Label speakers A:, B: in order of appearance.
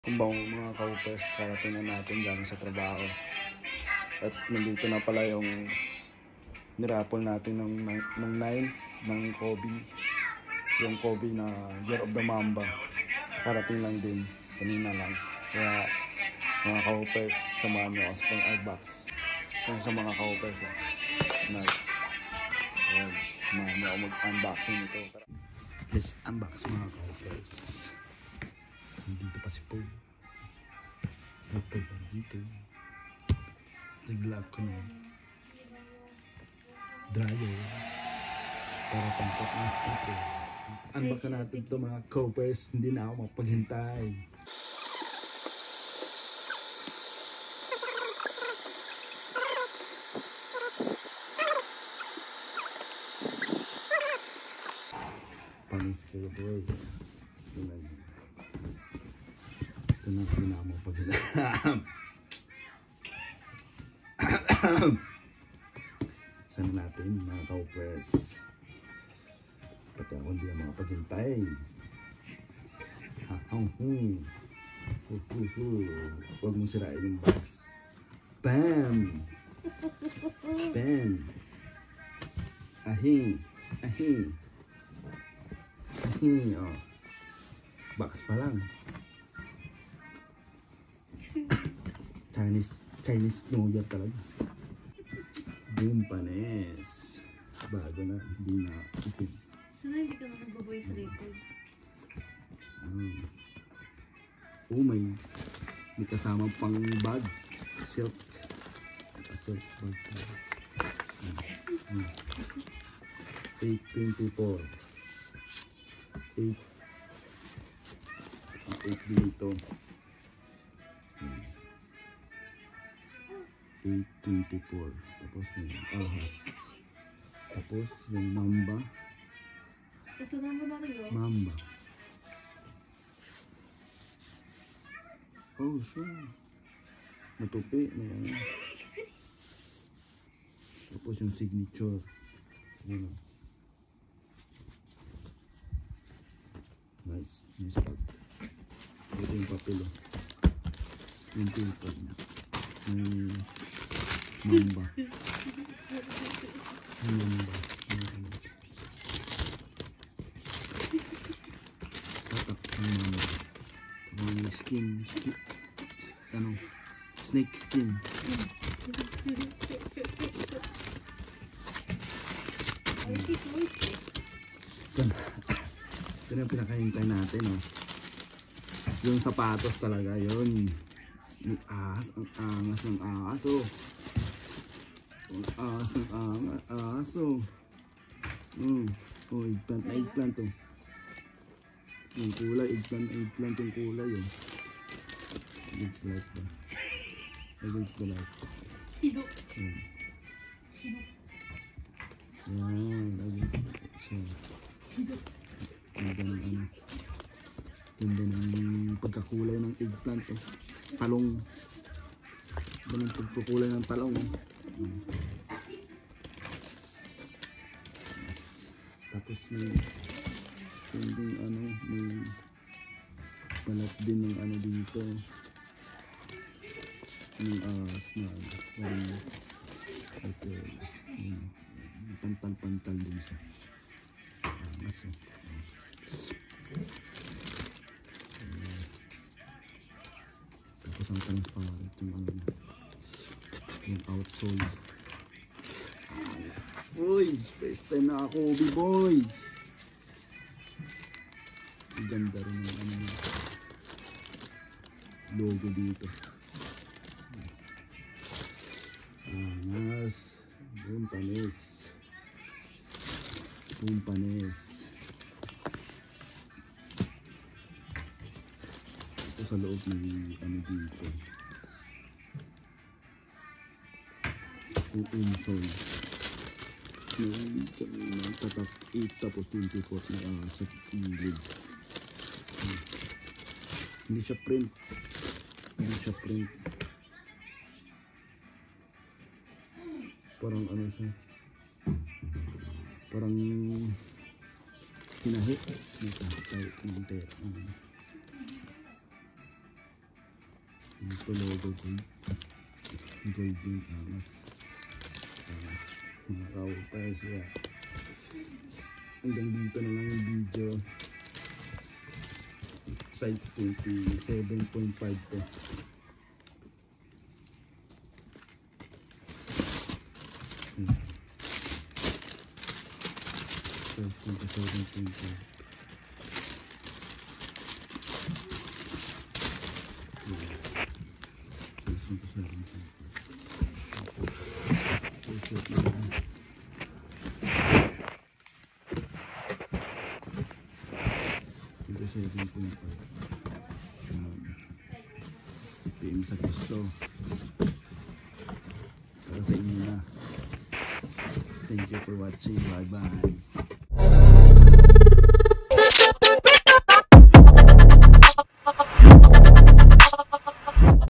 A: Kumbang mga kaupers, karating na natin galing sa trabaho. At nandito na pala yung nirapol natin ng 9 ng Kobe. Yung Kobe na Year of the Mamba. Karating lang din, kanina lang. Kaya mga kaupers, samahan nyo ako sa pang-unbox. Kung sa mga kaupers, ayan, samahan nyo ako mag-unboxing ito. Let's unbox mga kaupers. Dito pa si Paul. Ito pa dito. Nag-lab ko na. Dryer. Para pang-pot ang sticker. Unbox na natin ito mga copers. Hindi na ako mapaghintay. Panis kayo boy. Ito na hindi na ako mapaghintay. Sana natin mga copers. Pati ako hindi ang mga paghintay. Huwag mong sirain yung box. Bam! Bam! Ahi! Ahi! Ahi! Oh. Box pa lang. Chinese New Year talaga. Boom panes. Bago na, hindi na ipin.
B: Sana hindi ka na nagbaboy sa record?
A: Oh may kasamang pang bag. Silk. Silk bag. 824. 8 dito. 824. Tapos yung ahas. Tapos yung mamba.
B: Ito naman na rin, oh.
A: Mamba. Oh, sure. Matupi. May ano. Tapos yung signature. Ano. Nice. Nice pag. Ito yung papel. Yung paper niya. Mamba. Mamba. Tatak ng mamba. Tapos skin. Ano? Snake skin. Ito na yung pinakahintay natin, oh. Yung sapatos talaga, yun. May ahas, ang angas ng aso. Ang ahas ng aso. Oh, eggplant na eggplant, oh. Yung kulay, eggplant yung kulay, oh. Against the light ba? Against the light.
B: Hido.
A: Yan, against the light siya. Ganda ng ano. Ganda ng pagkakulay ng eggplant, oh. Talong. Ganda ng pagkakulay ng talong, oh. Tapos may ano, may balat din ng ano dito. Yung ahas na pantal din siya. Maso. Tapos ang transparent yung ano, yung outsole. Uy, first time na ako, B-boy. Ganda rin yung ano, logo dito. Angas. Boom panis. Boom panis. Ito sa loob ng ano dito. Yung insole. Yung tatak 8 tapos 24 na sa gilid. Hindi siya print. Parang ano siya. Parang pinahit. Tayo ng pera. Ito logo gold. Gold yung angas. Nakawal tayo siya. Hanggang dito na lang yung video. Size 27.5 to. Size 27.5. PM sa gusto para sa inyo na. Thank you for watching. Bye bye.